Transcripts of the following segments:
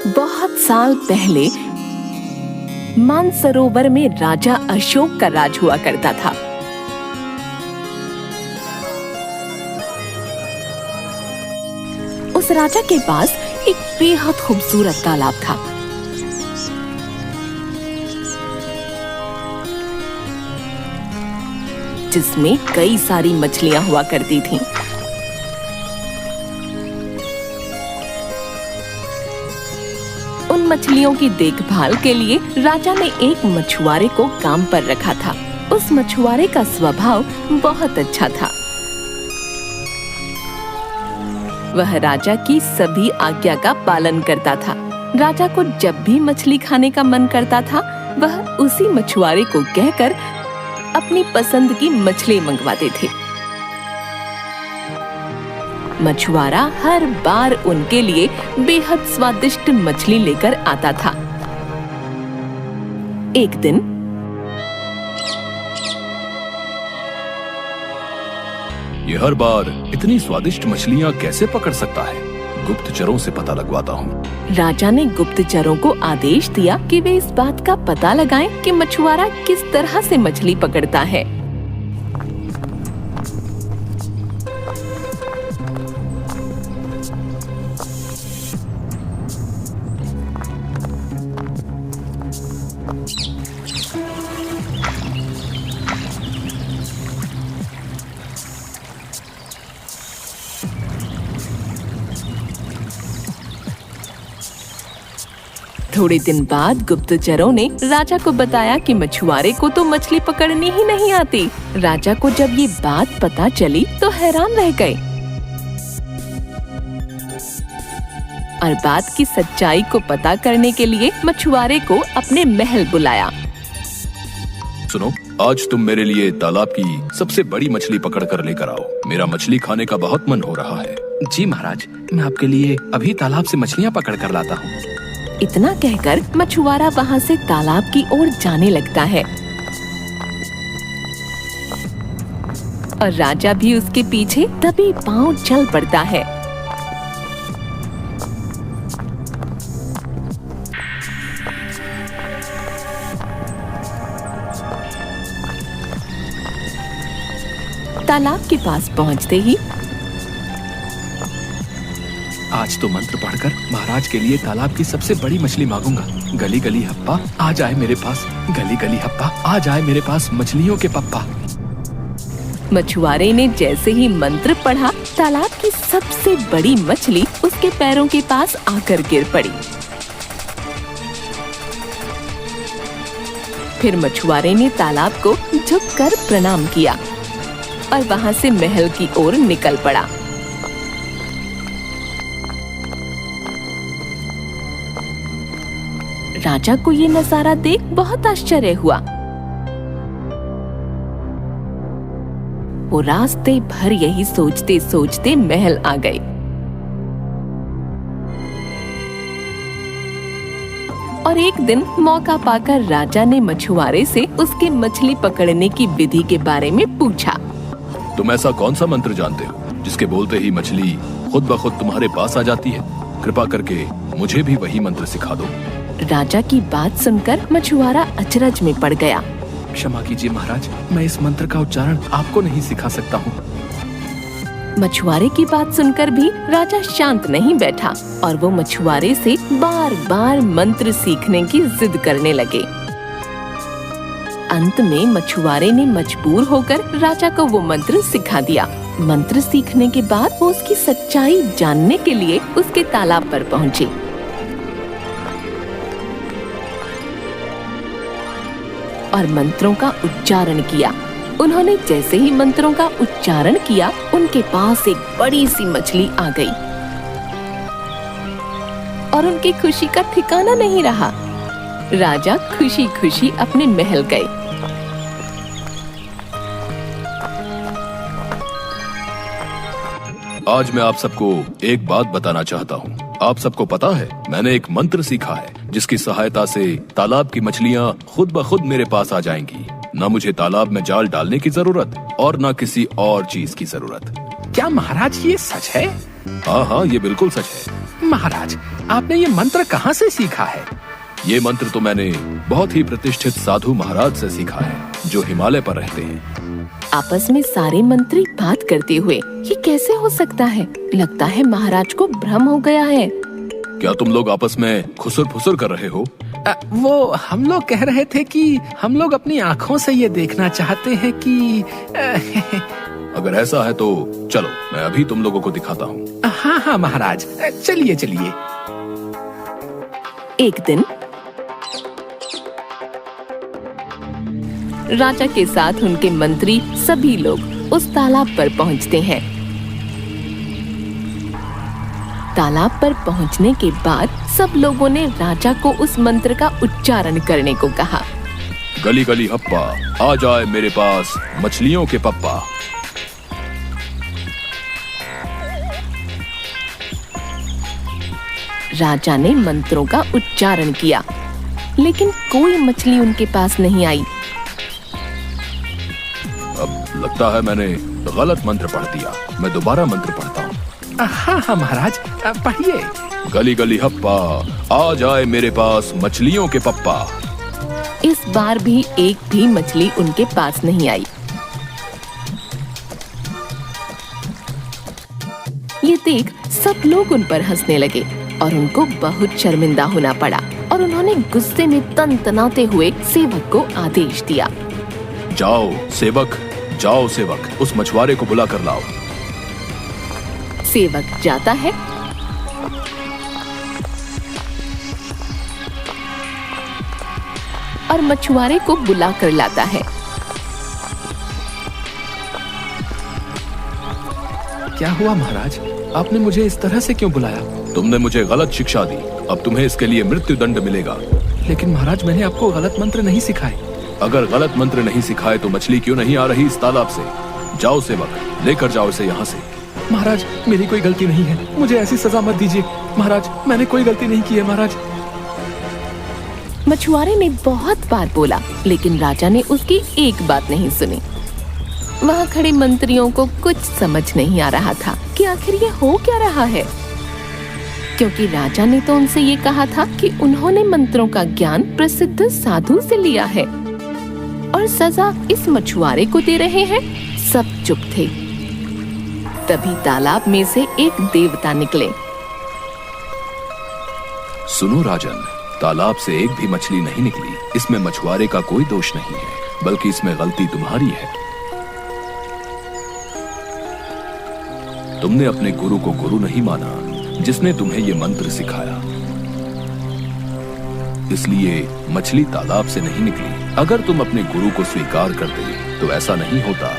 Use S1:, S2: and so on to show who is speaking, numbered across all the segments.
S1: बहुत साल पहले मानसरोवर में राजा अशोक का राज हुआ करता था। उस राजा के पास एक बेहद खूबसूरत तालाब था। जिसमें कई सारी मछलियां हुआ करती थीं। उन मछलियों की देखभाल के लिए राजा ने एक मछुआरे को काम पर रखा था। उस मछुआरे का स्वभाव बहुत अच्छा था। वह राजा की सभी आज्ञा का पालन करता था। राजा को जब भी मछली खाने का मन करता था, वह उसी मछुआरे को कहकर अपनी पसंद की मछली मंगवाते थे। मछुआरा हर बार उनके लिए बेहद स्वादिष्ट मछली लेकर आता था। एक दिन
S2: ये हर बार इतनी स्वादिष्ट मछलियाँ कैसे पकड़ सकता है? गुप्तचरों से पता लगवाता हूँ।
S1: राजा ने गुप्तचरों को आदेश दिया कि वे इस बात का पता लगाएं कि मछुआरा किस तरह से मछली पकड़ता है। थोड़े दिन बाद गुप्तचरों ने राजा को बताया कि मछुआरे को तो मछली पकड़नी ही नहीं आती। राजा को जब ये बात पता चली तो हैरान रह गए और बात की सच्चाई को पता करने के लिए मछुआरे को अपने महल बुलाया।
S2: सुनो, आज तुम मेरे लिए तालाब की सबसे बड़ी मछली पकड़ कर लेकर आओ। मेरा मछली खाने का बहुत मन हो रहा है।
S3: जी महाराज, मैं आपके लिए अभी तालाब से मछलियाँ पकड़ कर लाता हूँ।
S1: इतना कहकर मछुआरा वहाँ से तालाब की ओर जाने लगता है और राजा भी उसके पीछे दबे पांव चल पड़ता है। तालाब के पास पहुँचते ही
S3: आज तो मंत्र पढ़कर महाराज के लिए तालाब की सबसे बड़ी मछली मांगूंगा। गली गली हप्पा आ जाए मेरे पास, गली गली हप्पा आ जाए मेरे पास मछलियों के पप्पा।
S1: मछुआरे ने जैसे ही मंत्र पढ़ा, तालाब की सबसे बड़ी मछली उसके पैरों के पास आकर गिर पड़ी। फिर मछुआरे ने तालाब को झुककर प्रणाम किया और वहाँ से महल की ओर निकल पड़ा। राजा को ये नजारा देख बहुत आश्चर्य हुआ। वो रास्ते भर यही सोचते सोचते महल आ गए और एक दिन मौका पाकर राजा ने मछुआरे से उसके मछली पकड़ने की विधि के बारे में पूछा।
S2: तुम ऐसा कौन सा मंत्र जानते हो जिसके बोलते ही मछली खुद ब खुद तुम्हारे पास आ जाती है? कृपा करके मुझे भी वही मंत्र सिखा दो।
S1: राजा की बात सुनकर मछुआरा अचरज में पड़ गया।
S3: क्षमा कीजिए महाराज, मैं इस मंत्र का उच्चारण आपको नहीं सिखा सकता हूँ।
S1: मछुआरे की बात सुनकर भी राजा शांत नहीं बैठा और वो मछुआरे से बार बार मंत्र सीखने की जिद करने लगे। अंत में मछुआरे ने मजबूर होकर राजा को वो मंत्र सिखा दिया। मंत्र सीखने के बाद वो उसकी सच्चाई जानने के लिए उसके तालाब पर पहुँचे और मंत्रों का उच्चारण किया। उन्होंने जैसे ही मंत्रों का उच्चारण किया, उनके पास एक बड़ी सी मछली आ गई और उनकी खुशी का ठिकाना नहीं रहा। राजा खुशी खुशी अपने महल गए।
S2: आज मैं आप सबको एक बात बताना चाहता हूँ। आप सबको पता है, मैंने एक मंत्र सीखा है जिसकी सहायता से तालाब की मछलियाँ खुद ब खुद मेरे पास आ जाएंगी। न मुझे तालाब में जाल डालने की जरूरत और न किसी और चीज की जरूरत।
S3: क्या महाराज ये सच है?
S2: हाँ हाँ, ये बिल्कुल सच है।
S3: महाराज, आपने ये मंत्र कहाँ से सीखा है?
S2: ये मंत्र तो मैंने बहुत ही प्रतिष्ठित साधु महाराज से सीखा है, जो हिमालय पर रहते हैं।
S1: आपस में सारे मंत्री बात करते हुए, ये कैसे हो सकता है? लगता है महाराज को भ्रम हो गया है।
S2: क्या तुम लोग आपस में खुसर फुसर कर रहे हो?
S3: वो हम लोग कह रहे थे कि हम लोग अपनी आँखों से ये देखना चाहते हैं कि
S2: अगर ऐसा है तो चलो, मैं अभी तुम लोगों को दिखाता हूँ।
S3: हाँ हाँ महाराज, चलिए चलिए।
S1: एक दिन राजा के साथ उनके मंत्री सभी लोग उस तालाब पर पहुंचते हैं। तालाब पर पहुंचने के बाद सब लोगों ने राजा को उस मंत्र का उच्चारण करने को कहा।
S2: गली गली हप्पा, आ जाए मेरे पास मछलियों के पप्पा।
S1: राजा ने मंत्रों का उच्चारण किया, लेकिन कोई मछली उनके पास नहीं आई।
S2: अब लगता है मैंने गलत मंत्र पढ़ दिया। मैं दोबारा मंत्र पढ़ता हूँ।
S3: हाँ हाँ महाराज, पढ़िए।
S2: गली गली हप्पा, आ जाए मेरे पास मछलियों के पप्पा।
S1: इस बार भी एक भी मछली उनके पास नहीं आई। ये देख सब लोग उन पर हंसने लगे और उनको बहुत शर्मिंदा होना पड़ा और उन्होंने गुस्से में तनतनाते हुए सेवक को आदेश दिया।
S2: जाओ सेवक, उस मछुआरे को बुला कर लाओ।
S1: सेवक जाता है और मछुआरे को बुला कर लाता है।
S3: क्या हुआ महाराज? आपने मुझे इस तरह से क्यों बुलाया?
S2: तुमने मुझे गलत शिक्षा दी, अब तुम्हें इसके लिए मृत्यु दंड मिलेगा।
S3: लेकिन महाराज, मैंने आपको गलत मंत्र नहीं सिखाए।
S2: अगर गलत मंत्र नहीं सिखाए तो मछली क्यों नहीं आ रही इस तालाब से? जाओ सेवक, लेकर जाओ इसे यहाँ से।
S3: महाराज, मेरी कोई गलती नहीं है, मुझे ऐसी सजा मत दीजिए। महाराज, मैंने कोई गलती नहीं की है महाराज।
S1: मछुआरे ने बहुत बार बोला, लेकिन राजा ने उसकी एक बात नहीं सुनी। वहाँ खड़े मंत्रियों को कुछ समझ नहीं आ रहा था कि आखिर ये हो क्या रहा है, क्योंकि राजा ने तो उनसे ये कहा था कि उन्होंने मंत्रों का ज्ञान प्रसिद्ध साधु से लिया है और सजा इस मछुआरे को दे रहे हैं। सब चुप थे। तभी तालाब में से एक देवता निकले।
S2: सुनो राजन, तालाब से एक भी मछली नहीं निकली। इसमें मछुआरे का कोई दोष नहीं है, बल्कि इसमें गलती तुम्हारी है। तुमने अपने गुरु को गुरु नहीं माना, जिसने तुम्हें ये मंत्र सिखाया। इसलिए मछली तालाब से नहीं निकली। अगर तुम अपने गुरु को स्वीकार करते तो ऐसा नहीं होता।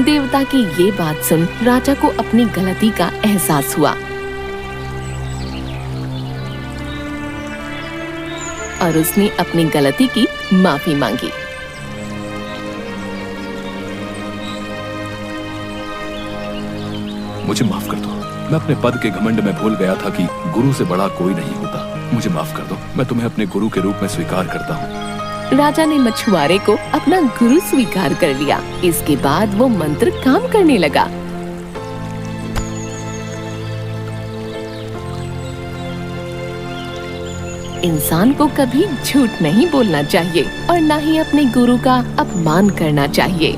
S1: देवता की ये बात सुन राजा को अपनी गलती का एहसास हुआ और उसने अपनी गलती की माफी मांगी।
S2: मुझे माफ कर दो, मैं अपने पद के घमंड में भूल गया था कि गुरु से बड़ा कोई नहीं होता। मुझे माफ कर दो, मैं तुम्हें अपने गुरु के रूप में स्वीकार करता हूँ।
S1: राजा ने मछुआरे को अपना गुरु स्वीकार कर लिया। इसके बाद वो मंत्र काम करने लगा। इंसान को कभी झूठ नहीं बोलना चाहिए और न ही अपने गुरु का अपमान करना चाहिए।